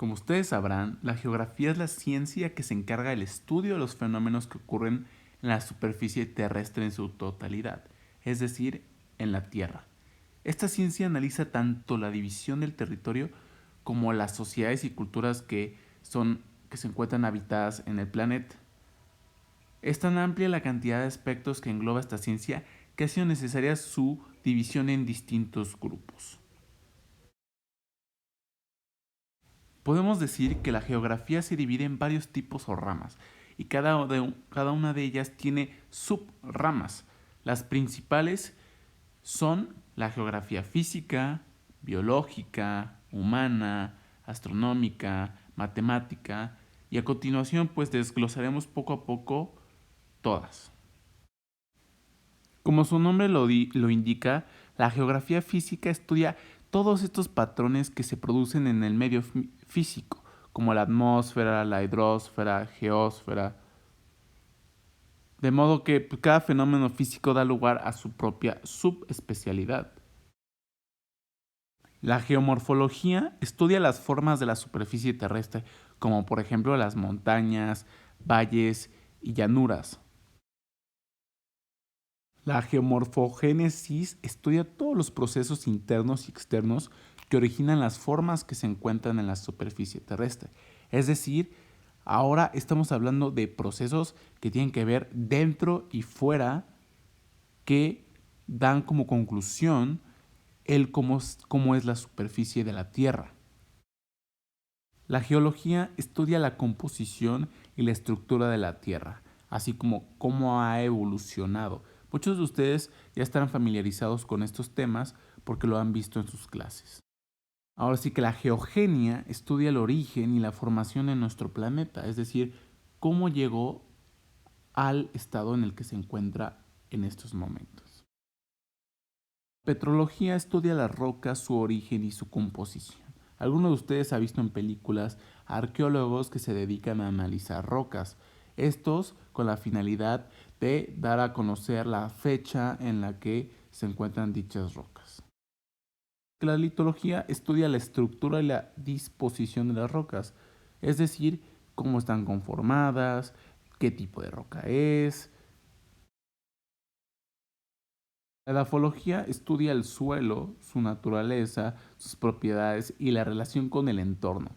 Como ustedes sabrán, la geografía es la ciencia que se encarga del estudio de los fenómenos que ocurren en la superficie terrestre en su totalidad, es decir, en la Tierra. Esta ciencia analiza tanto la división del territorio como las sociedades y culturas que se encuentran habitadas en el planeta. Es tan amplia la cantidad de aspectos que engloba esta ciencia que ha sido necesaria su división en distintos grupos. Podemos decir que la geografía se divide en varios tipos o ramas, y cada una de ellas tiene subramas. Las principales son la geografía física, biológica, humana, astronómica, matemática, y a continuación pues desglosaremos poco a poco todas. Como su nombre lo indica, la geografía física estudia todos estos patrones que se producen en el medio físico, como la atmósfera, la hidrosfera, geósfera, de modo que cada fenómeno físico da lugar a su propia subespecialidad. La geomorfología estudia las formas de la superficie terrestre, como por ejemplo las montañas, valles y llanuras. La geomorfogénesis estudia todos los procesos internos y externos que originan las formas que se encuentran en la superficie terrestre. Es decir, ahora estamos hablando de procesos que tienen que ver dentro y fuera, que dan como conclusión cómo es la superficie de la Tierra. La geología estudia la composición y la estructura de la Tierra, así como cómo ha evolucionado. Muchos de ustedes ya estarán familiarizados con estos temas porque lo han visto en sus clases. Ahora sí que la geogenia estudia el origen y la formación de nuestro planeta, es decir, cómo llegó al estado en el que se encuentra en estos momentos. Petrología estudia las rocas, su origen y su composición. Algunos de ustedes han visto en películas a arqueólogos que se dedican a analizar rocas, estos con la finalidad de dar a conocer la fecha en la que se encuentran dichas rocas. La litología estudia la estructura y la disposición de las rocas, es decir, cómo están conformadas, qué tipo de roca es. La edafología estudia el suelo, su naturaleza, sus propiedades y la relación con el entorno,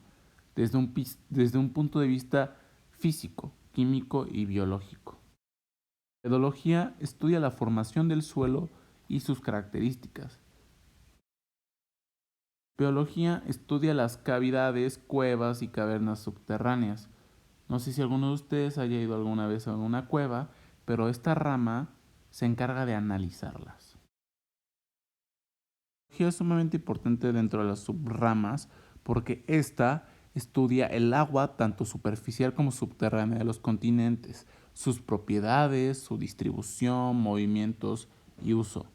desde un punto de vista físico, químico y biológico. La pedología estudia la formación del suelo y sus características. La biología estudia las cavidades, cuevas y cavernas subterráneas. No sé si alguno de ustedes haya ido alguna vez a una cueva, pero esta rama se encarga de analizarlas. La geología es sumamente importante dentro de las subramas porque esta estudia el agua tanto superficial como subterránea de los continentes, sus propiedades, su distribución, movimientos y uso.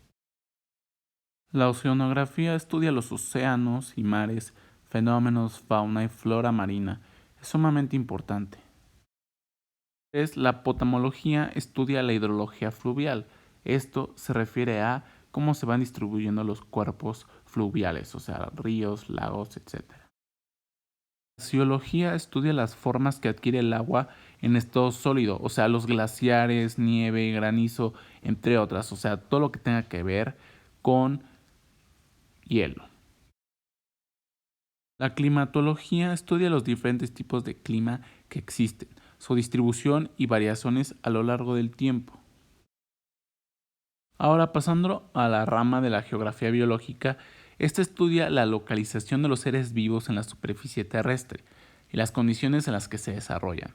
La oceanografía estudia los océanos y mares, fenómenos, fauna y flora marina. Es sumamente importante. La potamología estudia la hidrología fluvial. Esto se refiere a cómo se van distribuyendo los cuerpos fluviales, o sea, ríos, lagos, etc. La geología estudia las formas que adquiere el agua en estado sólido, o sea, los glaciares, nieve, granizo, entre otras, o sea, todo lo que tenga que ver con hielo. La climatología estudia los diferentes tipos de clima que existen, su distribución y variaciones a lo largo del tiempo. Ahora pasando a la rama de la geografía biológica, esta estudia la localización de los seres vivos en la superficie terrestre y las condiciones en las que se desarrollan.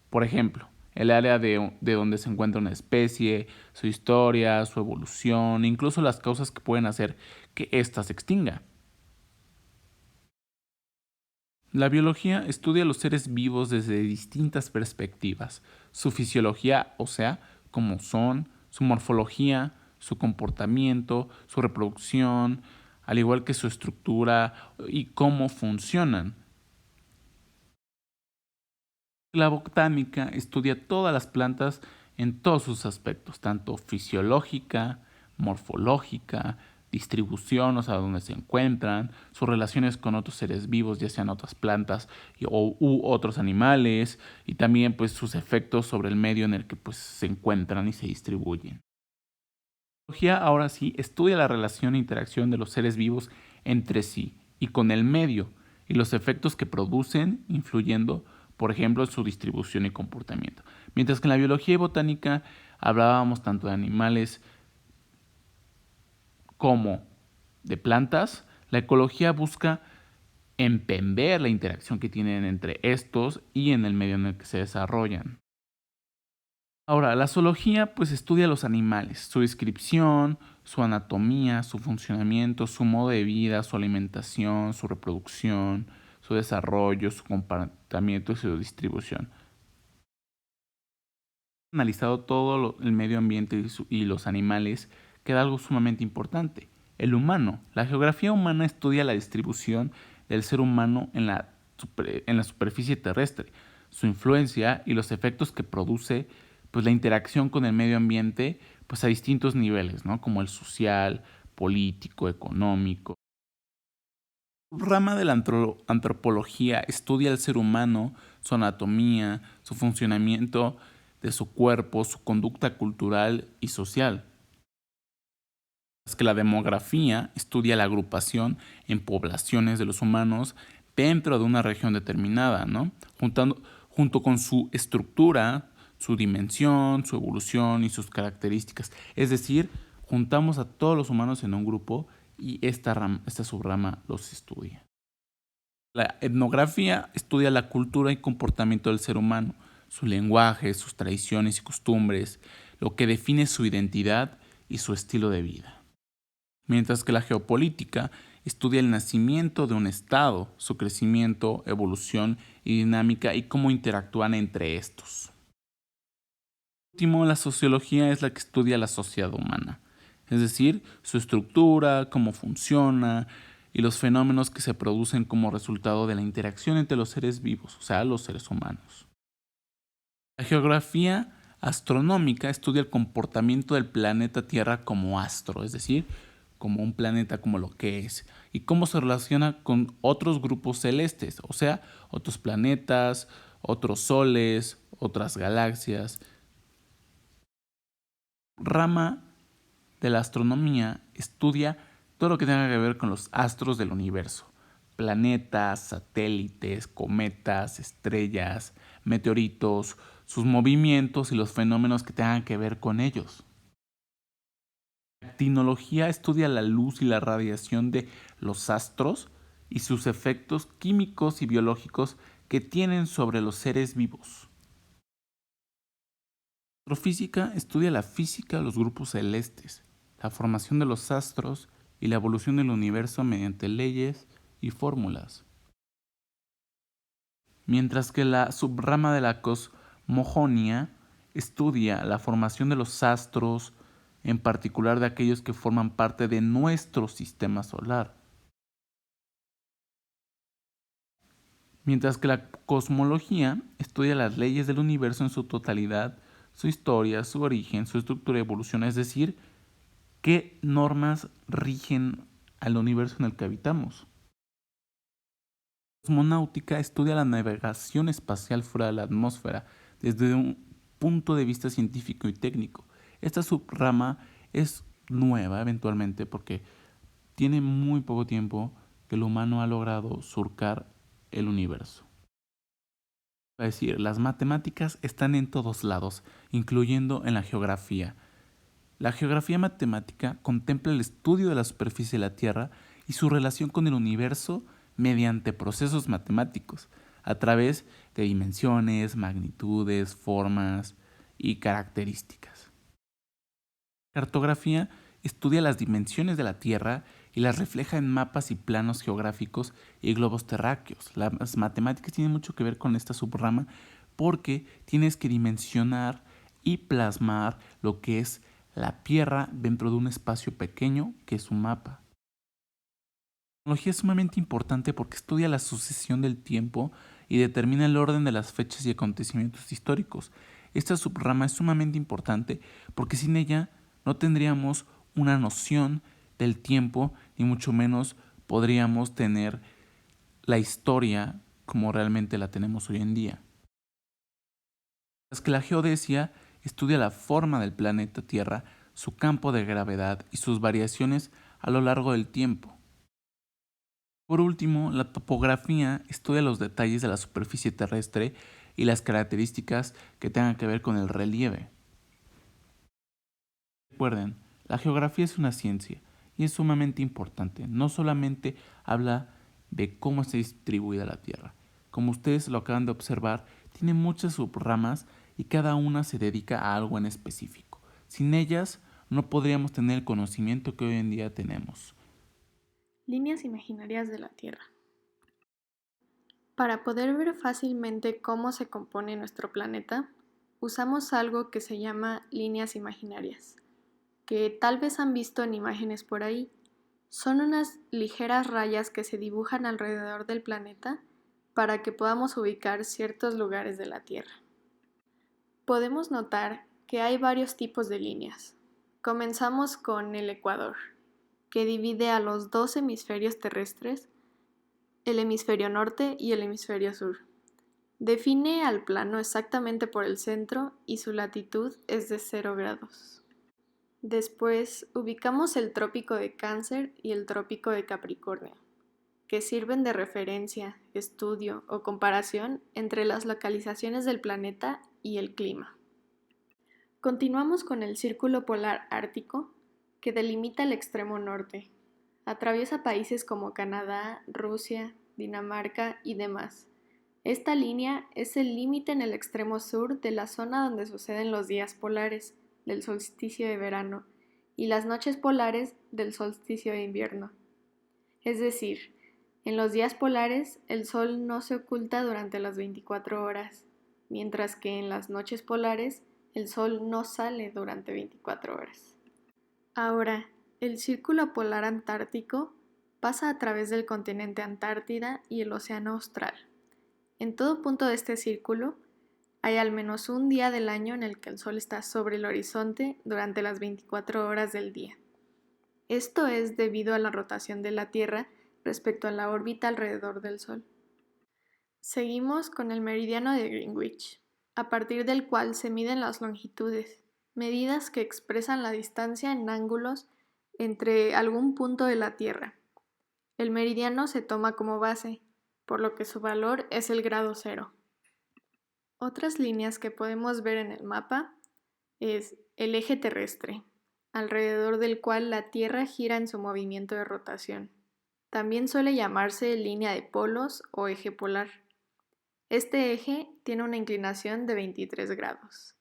Por ejemplo, el área de donde se encuentra una especie, su historia, su evolución, incluso las causas que pueden hacer que ésta se extinga. La biología estudia los seres vivos desde distintas perspectivas, su fisiología, o sea, cómo son, su morfología, su comportamiento, su reproducción, al igual que su estructura y cómo funcionan. La botánica estudia todas las plantas en todos sus aspectos, tanto fisiológica, morfológica, distribución, o sea, dónde se encuentran, sus relaciones con otros seres vivos, ya sean otras plantas u otros animales, y también pues sus efectos sobre el medio en el que pues se encuentran y se distribuyen. La biología ahora sí estudia la relación e interacción de los seres vivos entre sí y con el medio y los efectos que producen, influyendo, por ejemplo, en su distribución y comportamiento. Mientras que en la biología y botánica hablábamos tanto de animales como de plantas, la ecología busca entender la interacción que tienen entre estos y en el medio en el que se desarrollan. Ahora, la zoología pues estudia los animales, su descripción, su anatomía, su funcionamiento, su modo de vida, su alimentación, su reproducción, su desarrollo, su comportamiento y su distribución. Analizado todo el medio ambiente y los animales, queda algo sumamente importante. El humano. La geografía humana estudia la distribución del ser humano en la superficie terrestre, su influencia y los efectos que produce pues, la interacción con el medio ambiente pues, a distintos niveles, ¿no? Como el social, político, económico. La rama de la antropología estudia al ser humano, su anatomía, su funcionamiento de su cuerpo, su conducta cultural y social. Es que la demografía estudia la agrupación en poblaciones de los humanos dentro de una región determinada, ¿no? Junto con su estructura, su dimensión, su evolución y sus características. Es decir, juntamos a todos los humanos en un grupo y esta subrama los estudia. La etnografía estudia la cultura y comportamiento del ser humano, su lenguaje, sus tradiciones y costumbres, lo que define su identidad y su estilo de vida. Mientras que la geopolítica estudia el nacimiento de un estado, su crecimiento, evolución y dinámica y cómo interactúan entre estos. Por último, la sociología es la que estudia la sociedad humana, es decir, su estructura, cómo funciona y los fenómenos que se producen como resultado de la interacción entre los seres vivos, o sea, los seres humanos. La geografía astronómica estudia el comportamiento del planeta Tierra como astro, es decir, como un planeta como lo que es, y cómo se relaciona con otros grupos celestes, o sea, otros planetas, otros soles, otras galaxias. Rama de la astronomía estudia todo lo que tenga que ver con los astros del universo, planetas, satélites, cometas, estrellas, meteoritos, sus movimientos y los fenómenos que tengan que ver con ellos. La actinología estudia la luz y la radiación de los astros y sus efectos químicos y biológicos que tienen sobre los seres vivos. La astrofísica estudia la física de los grupos celestes, la formación de los astros y la evolución del universo mediante leyes y fórmulas. Mientras que la subrama de la cosmogonía estudia la formación de los astros, en particular de aquellos que forman parte de nuestro sistema solar. Mientras que la cosmología estudia las leyes del universo en su totalidad, su historia, su origen, su estructura y evolución, es decir, qué normas rigen al universo en el que habitamos. La cosmonáutica estudia la navegación espacial fuera de la atmósfera desde un punto de vista científico y técnico. Esta subrama es nueva eventualmente porque tiene muy poco tiempo que el humano ha logrado surcar el universo. Es decir, las matemáticas están en todos lados, incluyendo en la geografía. La geografía matemática contempla el estudio de la superficie de la Tierra y su relación con el universo mediante procesos matemáticos, a través de dimensiones, magnitudes, formas y características. La cartografía estudia las dimensiones de la Tierra y las refleja en mapas y planos geográficos y globos terráqueos. Las matemáticas tienen mucho que ver con esta subrama porque tienes que dimensionar y plasmar lo que es la Tierra dentro de un espacio pequeño que es un mapa. La tecnología es sumamente importante porque estudia la sucesión del tiempo y determina el orden de las fechas y acontecimientos históricos. Esta subrama es sumamente importante porque sin ella no tendríamos una noción del tiempo, ni mucho menos podríamos tener la historia como realmente la tenemos hoy en día. Es que la geodesia estudia la forma del planeta Tierra, su campo de gravedad y sus variaciones a lo largo del tiempo. Por último, la topografía estudia los detalles de la superficie terrestre y las características que tengan que ver con el relieve. Recuerden, la geografía es una ciencia y es sumamente importante. No solamente habla de cómo está distribuida la Tierra. Como ustedes lo acaban de observar, tiene muchas subramas y cada una se dedica a algo en específico. Sin ellas, no podríamos tener el conocimiento que hoy en día tenemos. Líneas imaginarias de la Tierra. Para poder ver fácilmente cómo se compone nuestro planeta, usamos algo que se llama líneas imaginarias, que tal vez han visto en imágenes por ahí. Son unas ligeras rayas que se dibujan alrededor del planeta para que podamos ubicar ciertos lugares de la Tierra. Podemos notar que hay varios tipos de líneas. Comenzamos con el ecuador, que divide a los dos hemisferios terrestres, el hemisferio norte y el hemisferio sur. Define al plano exactamente por el centro y su latitud es de 0 grados. Después ubicamos el trópico de Cáncer y el trópico de Capricornio, que sirven de referencia, estudio o comparación entre las localizaciones del planeta y el clima. Continuamos con el círculo polar ártico, que delimita el extremo norte. Atraviesa países como Canadá, Rusia, Dinamarca y demás. Esta línea es el límite en el extremo sur de la zona donde suceden los días polares del solsticio de verano y las noches polares del solsticio de invierno. Es decir, en los días polares el sol no se oculta durante las 24 horas, mientras que en las noches polares el sol no sale durante 24 horas. Ahora, el círculo polar antártico pasa a través del continente Antártida y el océano austral. En todo punto de este círculo hay al menos un día del año en el que el sol está sobre el horizonte durante las 24 horas del día. Esto es debido a la rotación de la Tierra respecto a la órbita alrededor del Sol. Seguimos con el meridiano de Greenwich, a partir del cual se miden las longitudes, medidas que expresan la distancia en ángulos entre algún punto de la Tierra. El meridiano se toma como base, por lo que su valor es el grado cero. Otras líneas que podemos ver en el mapa es el eje terrestre, alrededor del cual la Tierra gira en su movimiento de rotación. También suele llamarse línea de polos o eje polar. Este eje tiene una inclinación de 23 grados.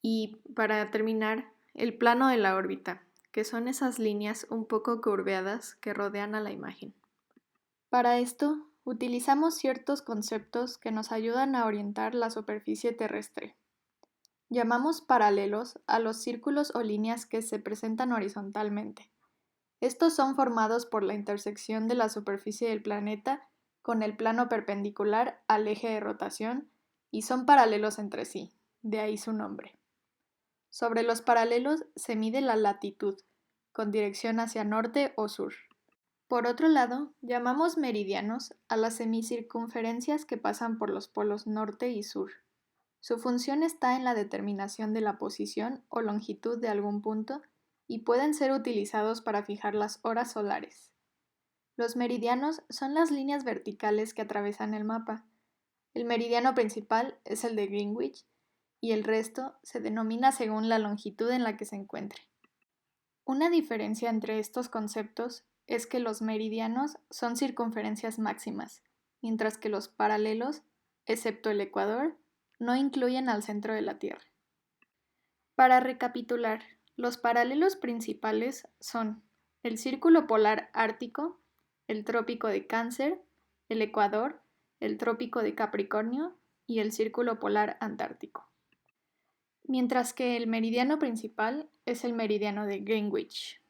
Y para terminar, el plano de la órbita, que son esas líneas un poco curveadas que rodean a la imagen. Para esto, utilizamos ciertos conceptos que nos ayudan a orientar la superficie terrestre. Llamamos paralelos a los círculos o líneas que se presentan horizontalmente. Estos son formados por la intersección de la superficie del planeta con el plano perpendicular al eje de rotación y son paralelos entre sí, de ahí su nombre. Sobre los paralelos se mide la latitud, con dirección hacia norte o sur. Por otro lado, llamamos meridianos a las semicircunferencias que pasan por los polos norte y sur. Su función está en la determinación de la posición o longitud de algún punto y pueden ser utilizados para fijar las horas solares. Los meridianos son las líneas verticales que atraviesan el mapa. El meridiano principal es el de Greenwich y el resto se denomina según la longitud en la que se encuentre. Una diferencia entre estos conceptos es que los meridianos son circunferencias máximas, mientras que los paralelos, excepto el ecuador, no incluyen al centro de la Tierra. Para recapitular, los paralelos principales son el círculo polar ártico, el trópico de Cáncer, el ecuador, el trópico de Capricornio y el círculo polar antártico. Mientras que el meridiano principal es el meridiano de Greenwich.